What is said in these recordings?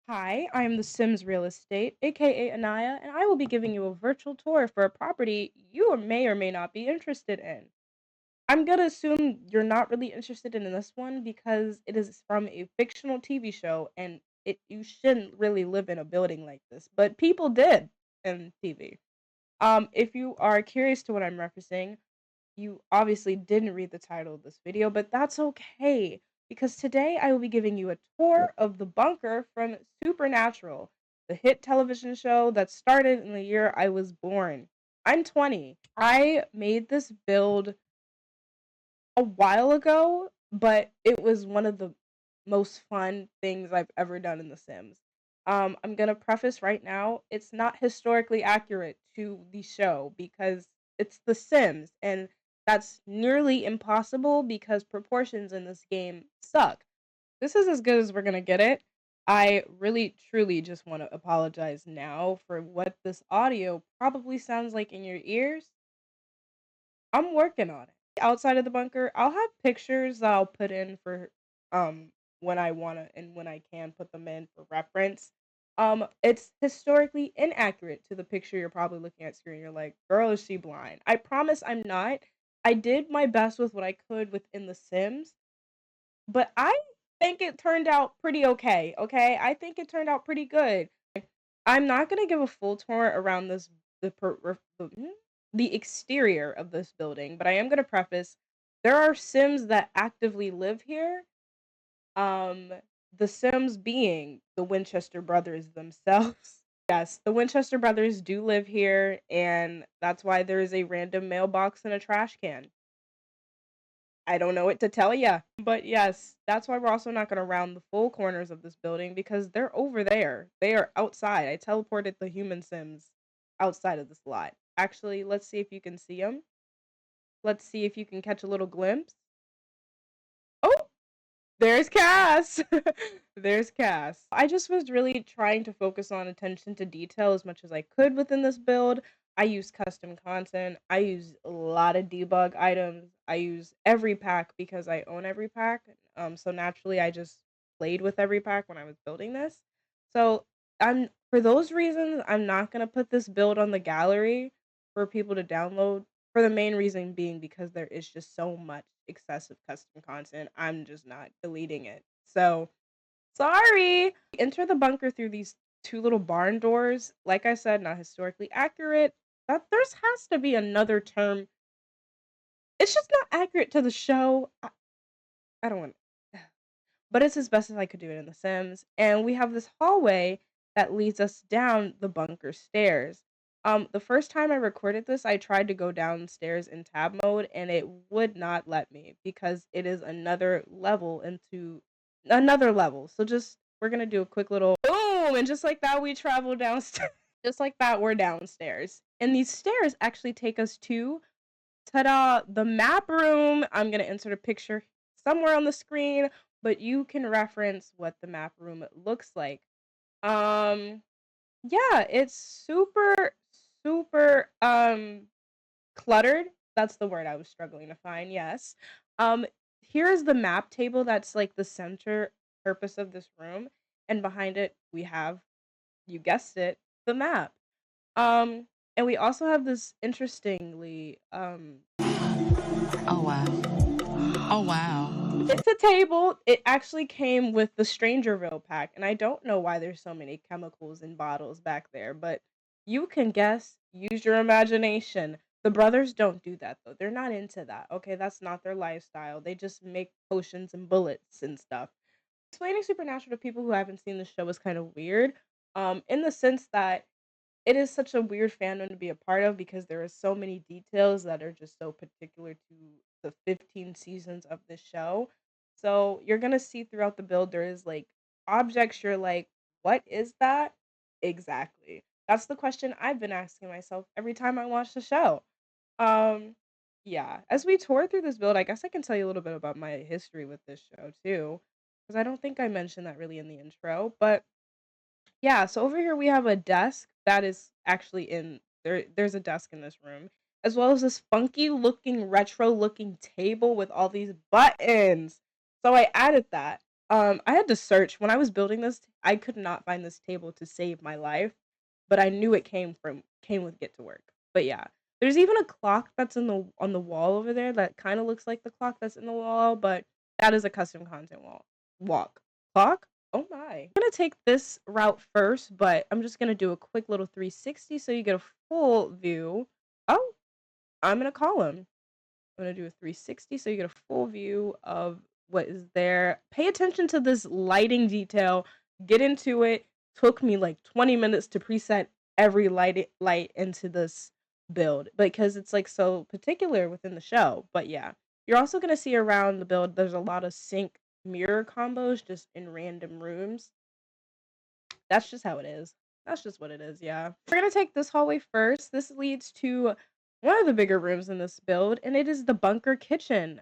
Hi, I am the Sims Real Estate, aka Anaya, and I will be giving you a virtual tour for a property you may or may not be interested in. I'm gonna assume you're not really interested in this one because it is from a fictional TV show and you shouldn't really live in a building like this, but people did in TV. If you are curious to what I'm referencing, you obviously didn't read the title of this video, but that's okay because today I will be giving you a tour of the bunker from Supernatural, the hit television show that started in the year I was born. I'm 20. I made this build a while ago, but it was one of the most fun things I've ever done in The Sims. I'm gonna preface right now, it's not historically accurate to the show because it's The Sims, and that's nearly impossible because proportions in this game suck. This is as good as we're gonna get it. I really, truly just want to apologize now for what this audio probably sounds like in your ears. I'm working on it. Outside of the bunker, I'll have pictures that I'll put in for when I wanna and when I can put them in for reference. It's historically inaccurate to the picture you're probably looking at screen. You're like, girl, is she blind? I promise I'm not. I did my best with what I could within The Sims, but I think it turned out pretty okay. Okay, I think it turned out pretty good. I'm not gonna give a full tour around the per ref the exterior of this building, but I am gonna preface, there are Sims that actively live here, um, the Sims being the Winchester brothers themselves. Yes, the Winchester brothers do live here, and that's why there is a random mailbox and a trash can. I don't know what to tell ya. But yes, that's why we're also not gonna round the full corners of this building because they're over there. They are outside. I teleported the human Sims outside of this lot. Actually, let's see if you can see them. Let's see if you can catch a little glimpse. Oh, there's Cass. There's Cass. I just was really trying to focus on attention to detail as much as I could within this build. I use custom content. I use a lot of debug items. I use every pack because I own every pack. So naturally I just played with every pack when I was building this. So I'm for those reasons, I'm not gonna put this build on the gallery for people to download, for the main reason being because there is just so much excessive custom content, I'm just not deleting it. So, sorry! Enter the bunker through these 2 little barn doors. Like I said, not historically accurate. That there's has to be another term. It's just not accurate to the show. I don't want, but it's as best as I could do it in The Sims. And we have this hallway that leads us down the bunker stairs. The first time I recorded this, I tried to go downstairs in tab mode and it would not let me because it is another level into another level. So just we're gonna do a quick little boom, and just like that, we travel downstairs. Just like that, we're downstairs. And these stairs actually take us to ta-da! The map room. I'm gonna insert a picture somewhere on the screen, but you can reference what the map room looks like. Um, yeah, it's super cluttered. That's the word I was struggling to find. Yes. Um, Here's the map table that's like the center purpose of this room, and behind it we have, you guessed it, the map. Um, and we also have this interestingly Oh wow. Oh wow. it's a table. It actually came with the Strangerville pack, and I don't know why there's so many chemicals in bottles back there, but you can guess, use your imagination. The brothers don't do that though. They're not into that. Okay, that's not their lifestyle. They just make potions and bullets and stuff. Explaining Supernatural to people who haven't seen the show is kind of weird. In the sense that it is such a weird fandom to be a part of because there are so many details that are just so particular to the 15 seasons of this show. So you're gonna see throughout the build there is like objects you're like, what is that? Exactly. That's the question I've been asking myself every time I watch the show. Um yeah, as we tour through this build, I guess I can tell you a little bit about my history with this show too, because I don't think I mentioned that really in the intro, but yeah, so over here we have a desk that is actually in there's a desk in this room, as well as this funky looking retro looking table with all these buttons. So I added that. I had to search when I was building this, I could not find this table to save my life, but I knew it came with Get to Work. But yeah, there's even a clock that's in the on the wall over there that kind of looks like the clock that's in the wall, but that is a custom content wall walk clock. Oh my! I'm gonna take this route first, but I'm just gonna do a quick little 360 so you get a full view. Oh, I'm gonna call him. I'm gonna do a 360 so you get a full view of what is there. Pay attention to this lighting detail. Get into it. Took me like 20 minutes to preset every light into this build because it's like so particular within the show. But yeah, you're also gonna see around the build there's a lot of sync mirror combos just in random rooms. That's just how it is. That's just what it is, yeah. We're gonna take this hallway first. This leads to one of the bigger rooms in this build, and it is the bunker kitchen.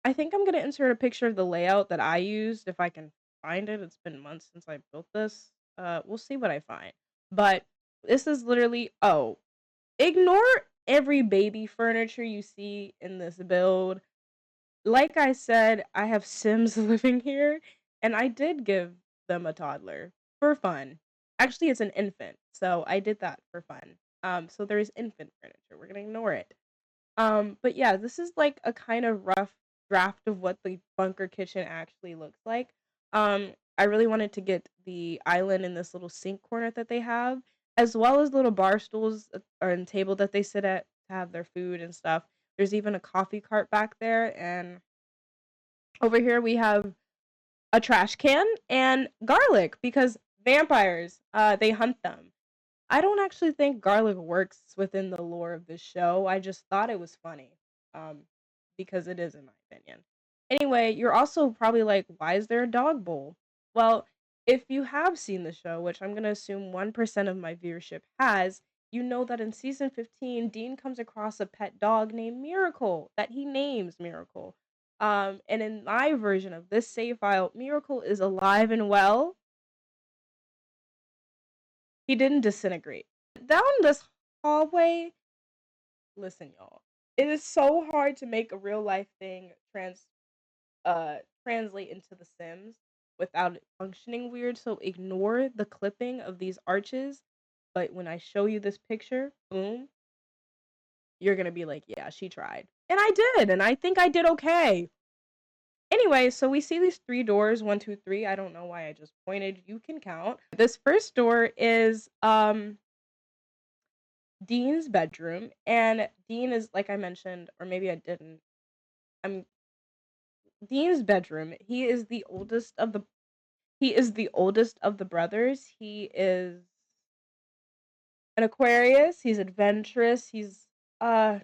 I think I'm gonna insert a picture of the layout that I used if I can find it. It's been months since I built this. We'll see what I find. But this is literally ignore every baby furniture you see in this build. Like I said, I have Sims living here, and I did give them a toddler for fun. Actually, it's an infant, so I did that for fun. So there is infant furniture. We're gonna ignore it. But yeah, this is like a kind of rough draft of what the bunker kitchen actually looks like. I really wanted to get the island in this little sink corner that they have, as well as little bar stools or and table that they sit at to have their food and stuff. There's even a coffee cart back there, and over here we have a trash can and garlic because vampires, they hunt them. I don't actually think garlic works within the lore of this show. I just thought it was funny, um, because it is in my opinion. Anyway, you're also probably like, why is there a dog bowl? Well, if you have seen the show, which I'm gonna assume 1% of my viewership has, you know that in season 15, Dean comes across a pet dog named Miracle that he names Miracle. And in my version of this save file, Miracle is alive and well. He didn't disintegrate. Down this hallway, listen, y'all. It is so hard to make a real life thing translate into The Sims without it functioning weird. So ignore the clipping of these arches. But when I show you this picture, boom, you're gonna be like, yeah, she tried. And I did, and I think I did okay. Anyway, so we see these three doors, one, two, three. I don't know why I just pointed. You can count. This first door is Dean's bedroom, and Dean is like I mentioned, or maybe I didn't. I'm Dean's bedroom. He is the oldest of the brothers. He is an Aquarius. He's adventurous. Uh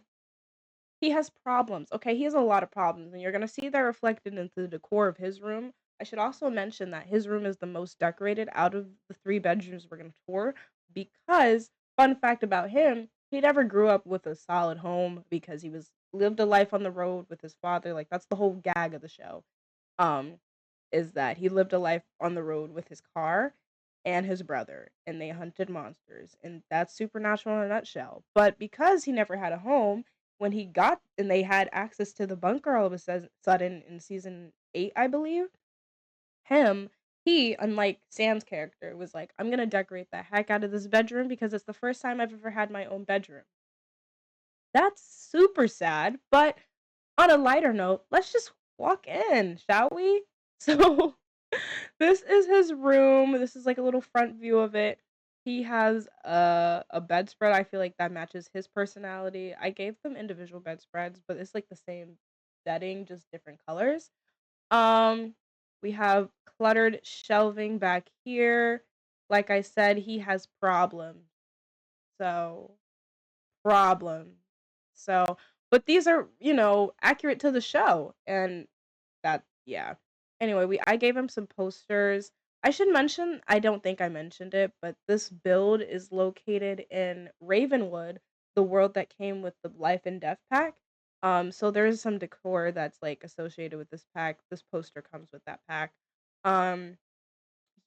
he has problems. Okay, he has a lot of problems, and you're gonna see that reflected into the decor of his room. I should also mention that his room is the most decorated out of the three bedrooms we're gonna tour because fun fact about him, he never grew up with a solid home because he was lived a life on the road with his father. Like that's the whole gag of the show. Um, is that he lived a life on the road with his car and his brother, and they hunted monsters, and that's supernatural in a nutshell. But because he never had a home, when he got and they had access to the bunker all of a sudden in season 8, I believe, him, he, unlike Sam's character, was like, I'm gonna decorate the heck out of this bedroom because it's the first time I've ever had my own bedroom. That's super sad, but on a lighter note, let's just walk in, shall we? So, this is his room. This is like a little front view of it. He has a bedspread. I feel like that matches his personality. I gave them individual bedspreads, but it's like the same setting, just different colors. Um, we have cluttered shelving back here. Like I said, he has problems. So, problem. So, but these are, accurate to the show, and that yeah. Anyway, we I gave him some posters. I should mention, I don't think I mentioned it, but this build is located in Ravenwood, the world that came with the Life and Death pack. So there is some decor that's like associated with this pack. This poster comes with that pack. Um,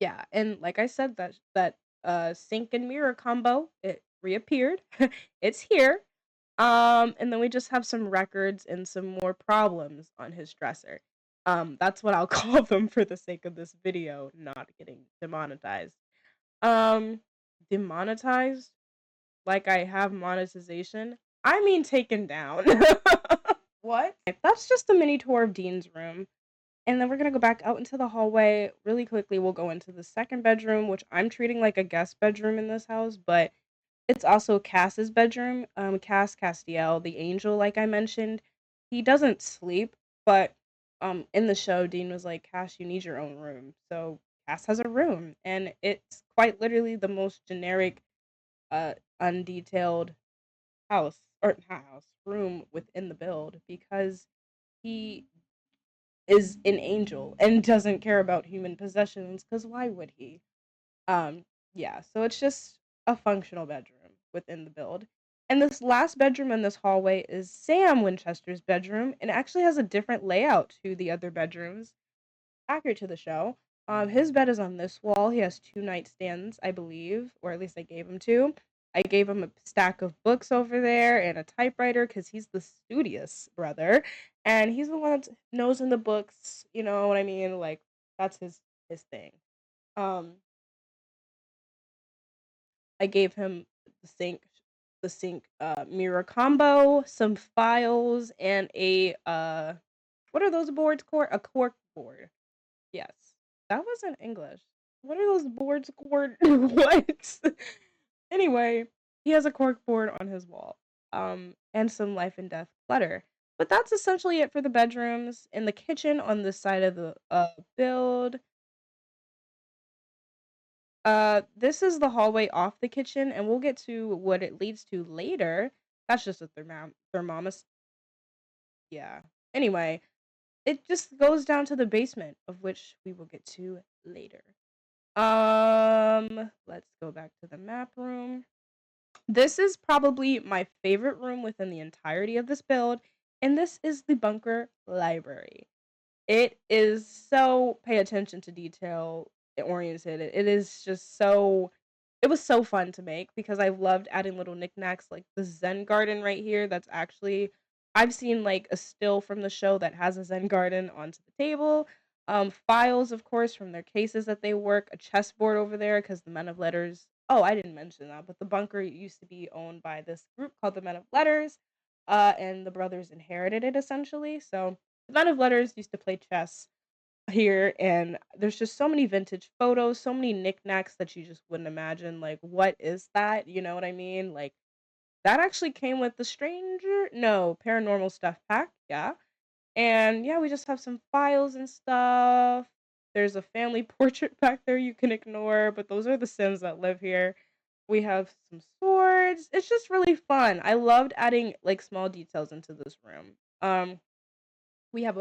yeah, and like I said, that sink and mirror combo, it reappeared. It's here. And then we just have some records and some more problems on his dresser. That's what I'll call them for the sake of this video not getting demonetized. Um, Demonetized? Like I have monetization? I mean taken down. What? That's just a mini tour of Dean's room. And then we're gonna go back out into the hallway. Really quickly, we'll go into the second bedroom, which I'm treating like a guest bedroom in this house, but it's also Cass's bedroom. Cass Castiel, the angel, like I mentioned, he doesn't sleep, but in the show, Dean was like, Cass, you need your own room. So Cass has a room, and it's quite literally the most generic, undetailed house or not house room within the build because he is an angel and doesn't care about human possessions. Because why would he? Um, yeah, so it's just a functional bedroom within the build. And this last bedroom in this hallway is Sam Winchester's bedroom, and it actually has a different layout to the other bedrooms, accurate to the show. His bed is on this wall. He has two nightstands, I believe, or at least I gave him two. I gave him a stack of books over there and a typewriter because he's the studious brother, and he's the one that knows in the books. You know what I mean? Like that's his thing. Um, I gave him the sink mirror combo, some files, and a, what are those boards called? A cork board. Yes. That wasn't English. What are those boards called? What? Anyway, he has a cork board on his wall, and some life and death clutter. But that's essentially it for the bedrooms. In the kitchen on this side of the, build, this is the hallway off the kitchen, and we'll get to what it leads to later. That's just a thermos. Yeah. Anyway, it just goes down to the basement, of which we will get to later. Let's go back to the map room. This is probably my favorite room within the entirety of this build, and this is the bunker library. It is so pay attention to detail oriented. It is just so it was so fun to make because I loved adding little knickknacks like the Zen garden right here. That's actually I've seen like a still from the show that has a Zen garden onto the table. Files, of course, from their cases that they work, a chessboard over there because the Men of Letters. Oh, I didn't mention that, but the bunker used to be owned by this group called the Men of Letters, and the brothers inherited it essentially. So the Men of Letters used to play chess here, and there's just so many vintage photos, so many knickknacks that you just wouldn't imagine. Like, what is that? You know what I mean? Like, that actually came with the Stranger, no, Paranormal Stuff pack, yeah. And yeah, we just have some files and stuff. There's a family portrait back there you can ignore, but those are the Sims that live here. We have some swords. It's just really fun. I loved adding like small details into this room. We have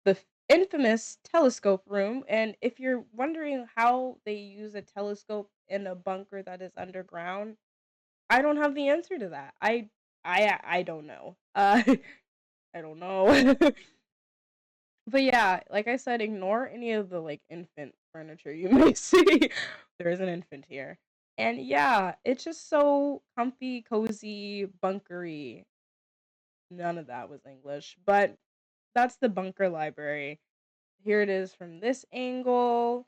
the infamous telescope room, and if you're wondering how they use a telescope in a bunker that is underground, I don't have the answer to that. I don't know. I don't know. But yeah, like I said, ignore any of the like infant furniture you may see. There is an infant here. And yeah, it's just so comfy, cozy, bunkery. None of that was English, but that's the bunker library. Here it is from this angle.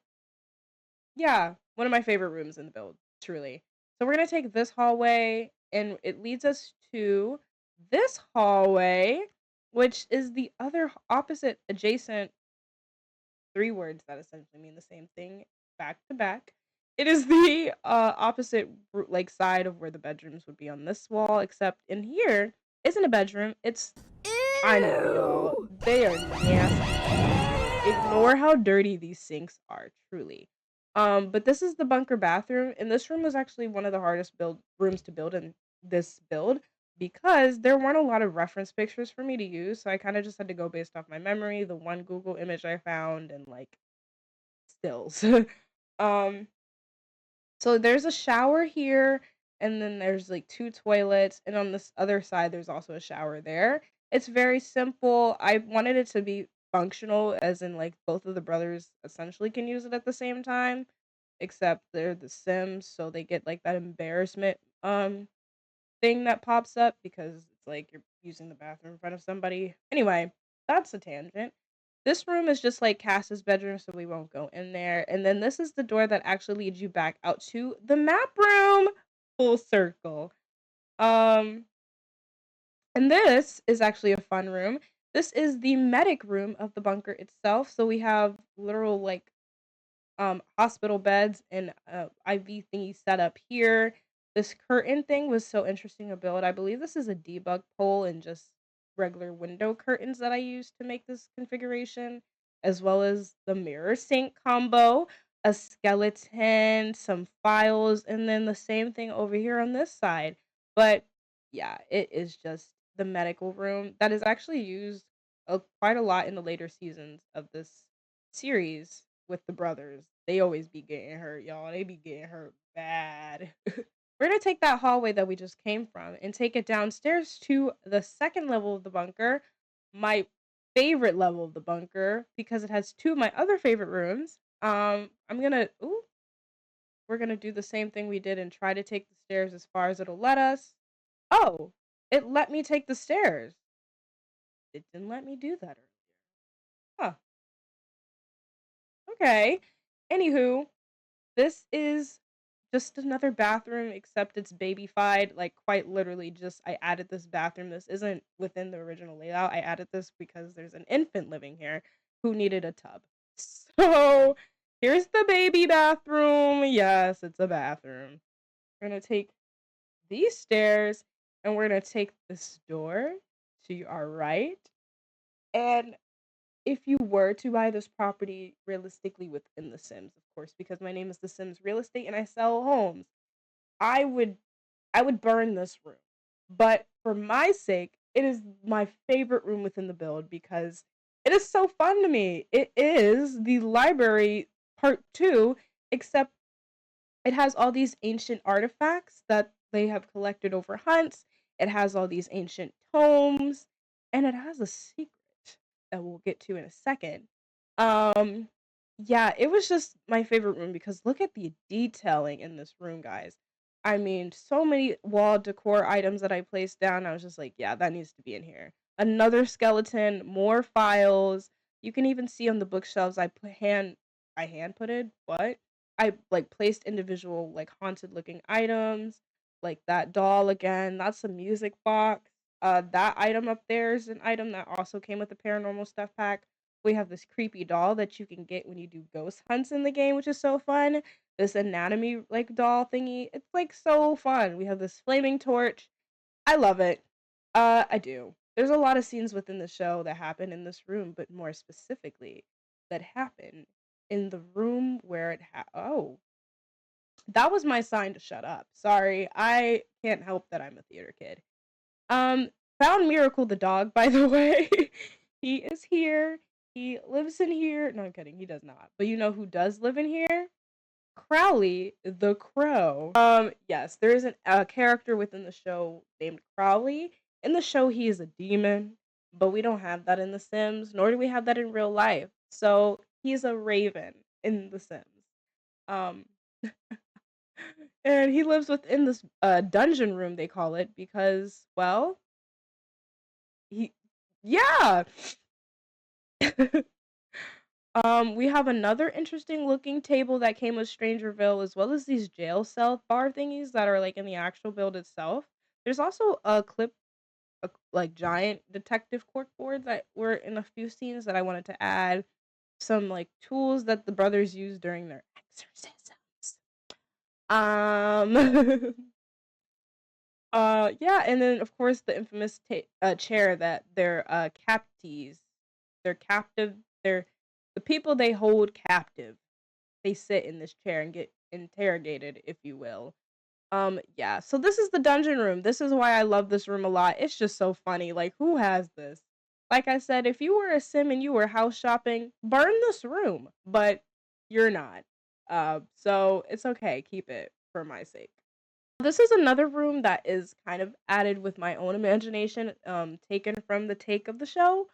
Yeah, one of my favorite rooms in the build, truly. So we're gonna take this hallway, and it leads us to this hallway, which is the other opposite adjacent three words that essentially mean the same thing back to back. It is the opposite like side of where the bedrooms would be on this wall, except in here isn't a bedroom. It's I know y'all. They are nasty. Ignore how dirty these sinks are, truly. But this is the bunker bathroom, and this room was actually one of the hardest build rooms to build in this build because there weren't a lot of reference pictures for me to use, so I kind of just had to go based off my memory, the one Google image I found, and like stills. um, so there's a shower here, and then there's like two toilets, and on this other side, there's also a shower there. It's very simple. I wanted it to be functional, as in like both of the brothers essentially can use it at the same time, except they're the Sims, so they get like that embarrassment thing that pops up because it's like you're using the bathroom in front of somebody. Anyway, that's a tangent. This room is just like Cass's bedroom, so we won't go in there. And then this is the door that actually leads you back out to the map room. Full circle. Um, and this is actually a fun room. This is the medic room of the bunker itself. So we have literal like hospital beds and IV thingy set up here. This curtain thing was so interesting to build. I believe this is a debug pole and just regular window curtains that I used to make this configuration, as well as the mirror sink combo, a skeleton, some files, and then the same thing over here on this side. But yeah, it is just the medical room that is actually used quite a lot in the later seasons of this series with the brothers. They always be getting hurt, y'all. They be getting hurt bad. We're gonna take that hallway that we just came from and take it downstairs to the second level of the bunker, my favorite level of the bunker, because it has two of my other favorite rooms. I'm gonna ooh, we're gonna do the same thing we did and try to take the stairs as far as it'll let us. Oh, it let me take the stairs. It didn't let me do that earlier. Huh. Okay. Anywho, this is just another bathroom, except it's babyfied, like, quite literally just I added this bathroom. This isn't within the original layout. I added this because there's an infant living here who needed a tub. So, here's the baby bathroom. Yes, it's a bathroom. We're gonna take these stairs, and we're gonna take this door to our right, and if you were to buy this property realistically within The Sims, of course, because my name is The Sims Real Estate and I sell homes, I would I would burn this room. But for my sake, it is my favorite room within the build because it is so fun to me. It is the library part 2, except it has all these ancient artifacts that they have collected over hunts. It has all these ancient tomes, and it has a secret that we'll get to in a second. Um, yeah, it was just my favorite room because look at the detailing in this room, guys. I mean, so many wall decor items that I placed down. I was just like, yeah, that needs to be in here. Another skeleton, more files. You can even see on the bookshelves I hand putted what? I like placed individual like haunted looking items, like that doll again. That's a music box. That item up there is an item that also came with the paranormal stuff pack. We have this creepy doll that you can get when you do ghost hunts in the game, which is so fun. This anatomy like doll thingy. It's like so fun. We have this flaming torch. I love it. I do. There's a lot of scenes within the show that happen in this room, but more specifically, that happen in the room where oh, that was my sign to shut up. Sorry, I can't help that I'm a theater kid. Um, Found Miracle the dog, by the way. He is here. He lives in here. No, I'm kidding. He does not. But you know who does live in here? Crowley the crow. Yes, there is a character within the show named Crowley. In the show, he is a demon, but we don't have that in The Sims, nor do we have that in real life. So he's a raven in The Sims. Um, and he lives within this dungeon room, they call it, because, well, he, yeah. We have another interesting looking table that came with Strangerville, as well as these jail cell bar thingies that are like in the actual build itself. There's also like giant detective cork board that were in a few scenes that I wanted to add. Some like tools that the brothers use during their exorcisms. Um, yeah, and then of course the infamous chair that their captees, they're captive, they're the people they hold captive. They sit in this chair and get interrogated, if you will. Yeah, so this is the dungeon room. This is why I love this room a lot. It's just so funny. Like, who has this? Like I said, if you were a sim and you were house shopping, burn this room, but you're not. So it's okay. Keep it for my sake. This is another room that is kind of added with my own imagination, taken from the take of the show.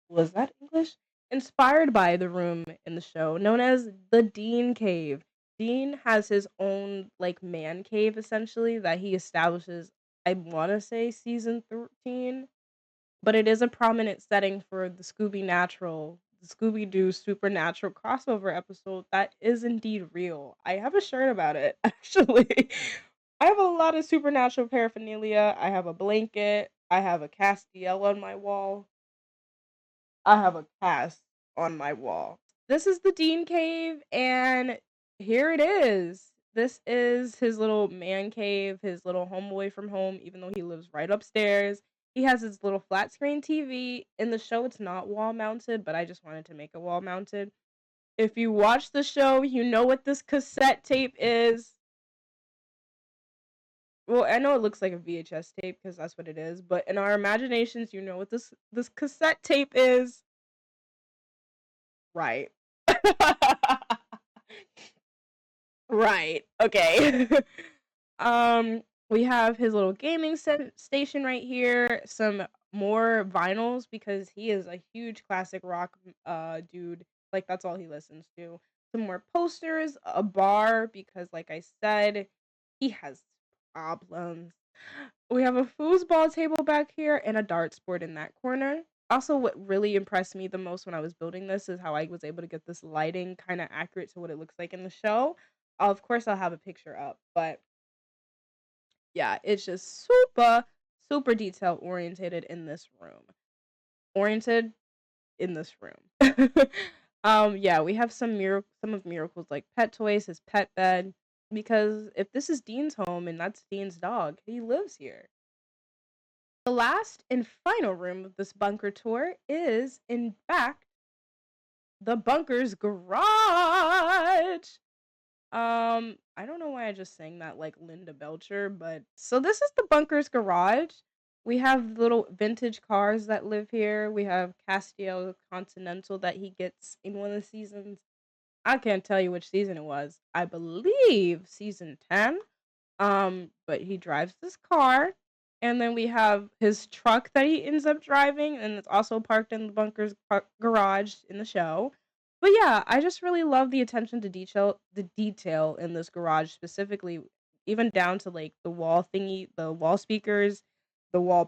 Was that English? Inspired by the room in the show known as the Dean Cave. Dean has his own like man cave essentially that he establishes, I want to say season 13. but it is a prominent setting for the Scooby-Doo Supernatural crossover episode that is indeed real. I have a shirt about it, actually. I have a lot of supernatural paraphernalia. I have a blanket. I have a Castiel on my wall. I have a cast on my wall. This is the Dean Cave, and here it is. This is his little man cave, his little home away from home, even though he lives right upstairs. He has his little flat screen TV. In the show, it's not wall mounted, but I just wanted to make it wall mounted. If you watch the show, you know what this cassette tape is. Well, I know it looks like a VHS tape because that's what it is, but in our imaginations, you know what this cassette tape is. Right. Right. Okay. We have his little gaming station right here. Some more vinyls because he is a huge classic rock dude. Like that's all he listens to. Some more posters, a bar because like I said, he has problems. We have a foosball table back here and a darts board in that corner. Also, what really impressed me the most when I was building this is how I was able to get this lighting kind of accurate to what it looks like in the show. Of course, I'll have a picture up, but yeah, it's just super detail orientated in this room. Oriented in this room. Yeah, we have some of Miracle's like pet toys, his pet bed. Because if this is Dean's home and that's Dean's dog, he lives here. The last and final room of this bunker tour is, in fact, the bunker's garage. I don't know why I just sang that like Linda Belcher, but so this is the bunker's garage. We have little vintage cars that live here. We have Castiel Continental that he gets in one of the seasons. I can't tell you which season it was. I believe season 10. But he drives this car, and then we have his truck that he ends up driving, and it's also parked in the bunker's garage in the show. But yeah, I just really love the attention to detail in this garage specifically, even down to like the wall thingy, the wall speakers, the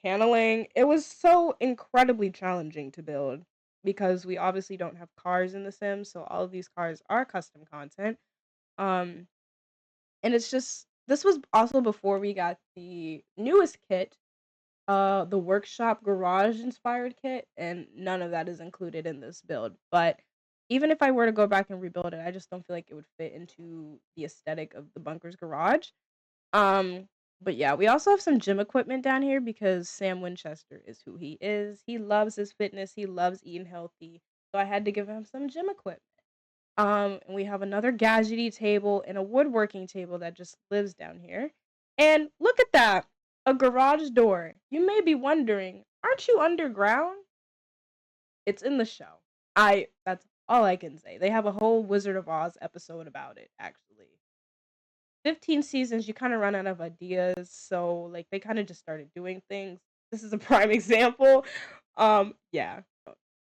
paneling. It was so incredibly challenging to build because we obviously don't have cars in The Sims, so all of these cars are custom content. Um, and it's just this was also before we got the newest kit, the workshop garage inspired kit, and none of that is included in this build. But even if I were to go back and rebuild it, I just don't feel like it would fit into the aesthetic of the bunker's garage. Um, but yeah, we also have some gym equipment down here because Sam Winchester is who he is. He loves his fitness, he loves eating healthy. So I had to give him some gym equipment. And we have another gadgety table and a woodworking table that just lives down here. And look at that, a garage door. You may be wondering, aren't you underground? It's in the show. That's all I can say. They have a whole Wizard of Oz episode about it, actually. 15 seasons, you kind of run out of ideas, so like they kind of just started doing things. This is a prime example. Yeah.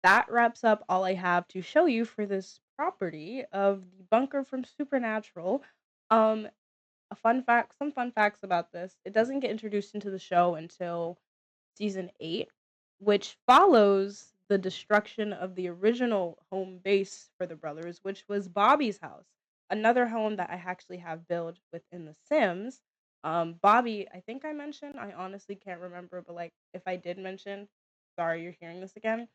That wraps up all I have to show you for this property of the bunker from Supernatural. Um, some fun facts about this. It doesn't get introduced into the show until season 8, which follows the destruction of the original home base for the brothers, which was Bobby's house, another home that I actually have built within The Sims. Bobby, I think I mentioned, I honestly can't remember, but like if I did mention, sorry you're hearing this again.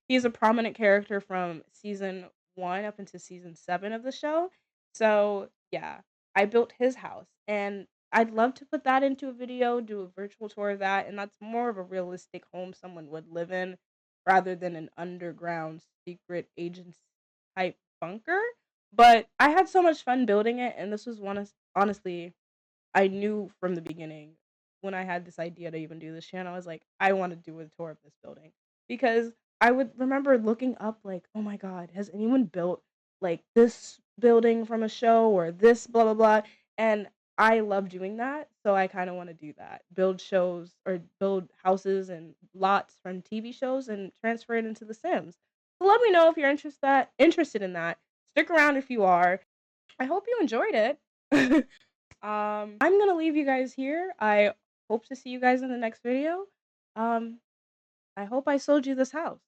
He's a prominent character from season 1 up into season 7 of the show. So, yeah, I built his house and I'd love to put that into a video, do a virtual tour of that, and that's more of a realistic home someone would live in rather than an underground secret agent type bunker. But I had so much fun building it, and this was honestly, I knew from the beginning when I had this idea to even do this channel, I was like, I want to do a tour of this building because I would remember looking up like, oh my god, has anyone built like this building from a show or this blah blah blah, and I love doing that, so I kind of want to do that. Build shows or build houses and lots from TV shows and transfer it into The Sims. So let me know if you're interested in that. Stick around if you are. I hope you enjoyed it. I'm gonna leave you guys here. I hope to see you guys in the next video. Um, I hope I sold you this house.